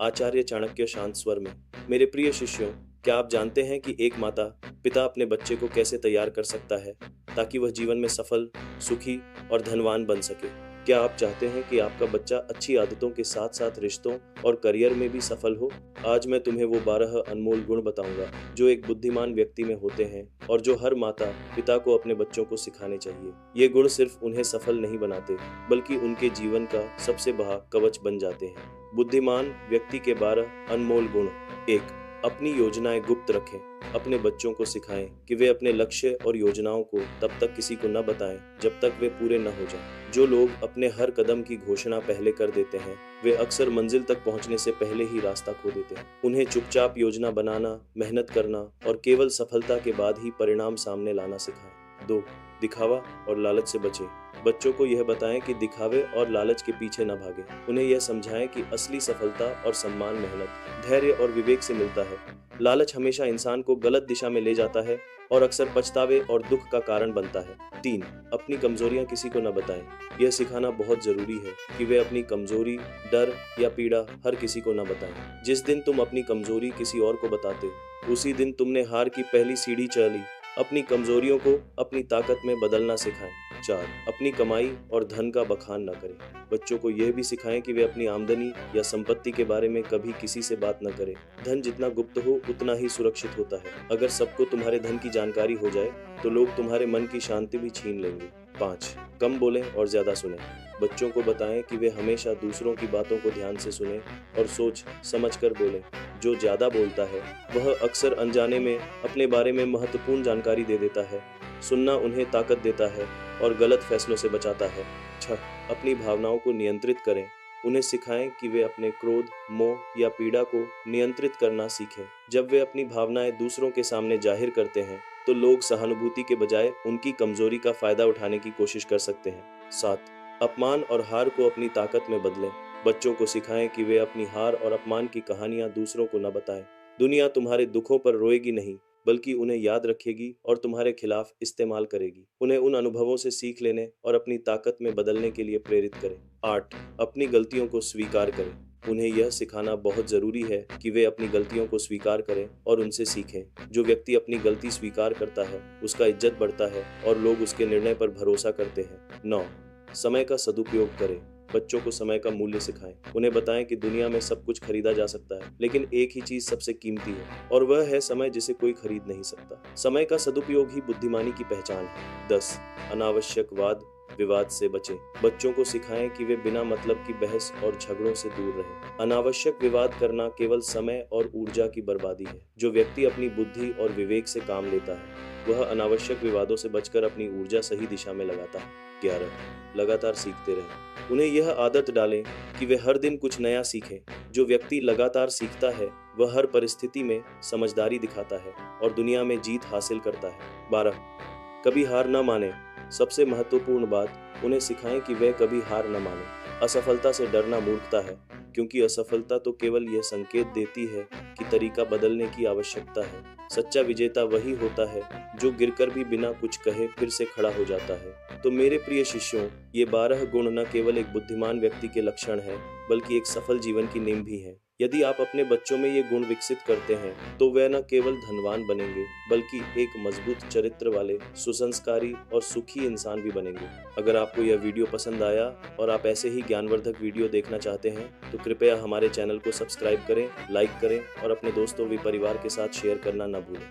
आचार्य चाणक्य शांत स्वर में। मेरे प्रिय शिष्यों, क्या आप जानते हैं कि एक माता पिता अपने बच्चे को कैसे तैयार कर सकता है ताकि वह जीवन में सफल, सुखी और धनवान बन सके? क्या आप चाहते हैं कि आपका बच्चा अच्छी आदतों के साथ साथ रिश्तों और करियर में भी सफल हो? आज मैं तुम्हें वो 12 अनमोल गुण बताऊंगा जो एक बुद्धिमान व्यक्ति में होते हैं और जो हर माता पिता को अपने बच्चों को सिखाने चाहिए। ये गुण सिर्फ उन्हें सफल नहीं बनाते, बल्कि उनके जीवन का सबसे बड़ा कवच बन जाते हैं। बुद्धिमान व्यक्ति के 12 अनमोल गुण। 1. अपनी योजनाएं गुप्त रखें। अपने बच्चों को सिखाएं कि वे अपने लक्ष्य और योजनाओं को तब तक किसी को न बताएं जब तक वे पूरे न हो जाएं। जो लोग अपने हर कदम की घोषणा पहले कर देते हैं, वे अक्सर मंजिल तक पहुंचने से पहले ही रास्ता खो देते हैं। उन्हें चुपचाप योजना बनाना, मेहनत करना और केवल सफलता के बाद ही परिणाम सामने लाना सिखाएं। 2. दिखावा और लालच से बचें। बच्चों को यह बताएं कि दिखावे और लालच के पीछे न भागें। उन्हें यह समझाएं कि असली सफलता और सम्मान मेहनत, धैर्य और विवेक से मिलता है। लालच हमेशा इंसान को गलत दिशा में ले जाता है और अक्सर पछतावे और दुख का कारण बनता है। 3. अपनी कमजोरियां किसी को न बताएं। यह सिखाना बहुत जरूरी है कि वे अपनी कमजोरी, डर या पीड़ा हर किसी को न बताएं। जिस दिन तुम अपनी कमजोरी किसी और को बताते, उसी दिन तुमने हार की पहली सीढ़ी चढ़ ली। अपनी कमजोरियों को अपनी ताकत में बदलना सिखाएं। 4. अपनी कमाई और धन का बखान न करें। बच्चों को यह भी सिखाएं कि वे अपनी आमदनी या संपत्ति के बारे में कभी किसी से बात न करें। धन जितना गुप्त हो उतना ही सुरक्षित होता है। अगर सबको तुम्हारे धन की जानकारी हो जाए तो लोग तुम्हारे मन की शांति भी छीन लेंगे। 5. कम बोलें और ज्यादा सुनें। बच्चों को बताएं कि वे हमेशा दूसरों की बातों को ध्यान से सुनें और सोच समझकर बोलें। जो ज्यादा बोलता है वह अक्सर अनजाने में अपने बारे में महत्वपूर्ण जानकारी दे देता है। सुनना उन्हें ताकत देता है और गलत फैसलों से बचाता है। 6. अपनी भावनाओं को नियंत्रित करें। उन्हें सिखाएं कि वे अपने क्रोध, मोह या पीड़ा को नियंत्रित करना सीखें। जब वे अपनी भावनाएं दूसरों के सामने जाहिर करते हैं तो लोग सहानुभूति के बजाय उनकी कमजोरी का फायदा उठाने की कोशिश कर सकते हैं। 7. अपमान और हार को अपनी ताकत में बदलें। बच्चों को सिखाएं कि वे अपनी हार और अपमान की कहानियां दूसरों को न बताएं। दुनिया तुम्हारे दुखों पर रोएगी नहीं, बल्कि उन्हें याद रखेगी और तुम्हारे खिलाफ इस्तेमाल करेगी। उन्हें उन अनुभवों से सीख लेने और अपनी ताकत में बदलने के लिए प्रेरित करें। 8. अपनी गलतियों को स्वीकार करें। उन्हें यह सिखाना बहुत जरूरी है कि वे अपनी गलतियों को स्वीकार करें और उनसे सीखें। जो व्यक्ति अपनी गलती स्वीकार करता है, उसका इज्जत बढ़ता है और लोग उसके निर्णय पर भरोसा करते हैं। 9. समय का सदुपयोग करें। बच्चों को समय का मूल्य सिखाएं। उन्हें बताएं कि दुनिया में सब कुछ खरीदा जा सकता है, लेकिन एक ही चीज सबसे कीमती है और वह है समय, जिसे कोई खरीद नहीं सकता। समय का सदुपयोग ही बुद्धिमानी की पहचान है। 10. अनावश्यक वाद विवाद से बचें। बच्चों को सिखाएं कि वे बिना मतलब की बहस और झगड़ों से दूर रहें। अनावश्यक विवाद करना केवल समय और ऊर्जा की बर्बादी है। जो व्यक्ति अपनी बुद्धि और विवेक से काम लेता है, वह अनावश्यक विवादों से बचकर अपनी ऊर्जा सही दिशा में लगाता है। 11. लगातार सीखते रहें। उन्हें यह आदत डालें कि वे हर दिन कुछ नया सीखें। जो व्यक्ति लगातार सीखता है, वह हर परिस्थिति में समझदारी दिखाता है और दुनिया में जीत हासिल करता है। 12. कभी हार न माने। सबसे महत्वपूर्ण बात, उन्हें सिखाएं कि वे कभी हार न माने। असफलता से डरना मूर्खता है, क्योंकि असफलता तो केवल यह संकेत देती है कि तरीका बदलने की आवश्यकता है। सच्चा विजेता वही होता है जो गिरकर भी बिना कुछ कहे फिर से खड़ा हो जाता है। तो मेरे प्रिय शिष्यों, ये 12 गुण न केवल एक बुद्धिमान व्यक्ति के लक्षण हैं, बल्कि एक सफल जीवन की नींव भी है। यदि आप अपने बच्चों में ये गुण विकसित करते हैं, तो वे न केवल धनवान बनेंगे, बल्कि एक मजबूत चरित्र वाले, सुसंस्कारी और सुखी इंसान भी बनेंगे। अगर आपको यह वीडियो पसंद आया और आप ऐसे ही ज्ञानवर्धक वीडियो देखना चाहते हैं, तो कृपया हमारे चैनल को सब्सक्राइब करें, लाइक करें और अपने दोस्तों व परिवार के साथ शेयर करना न भूलें।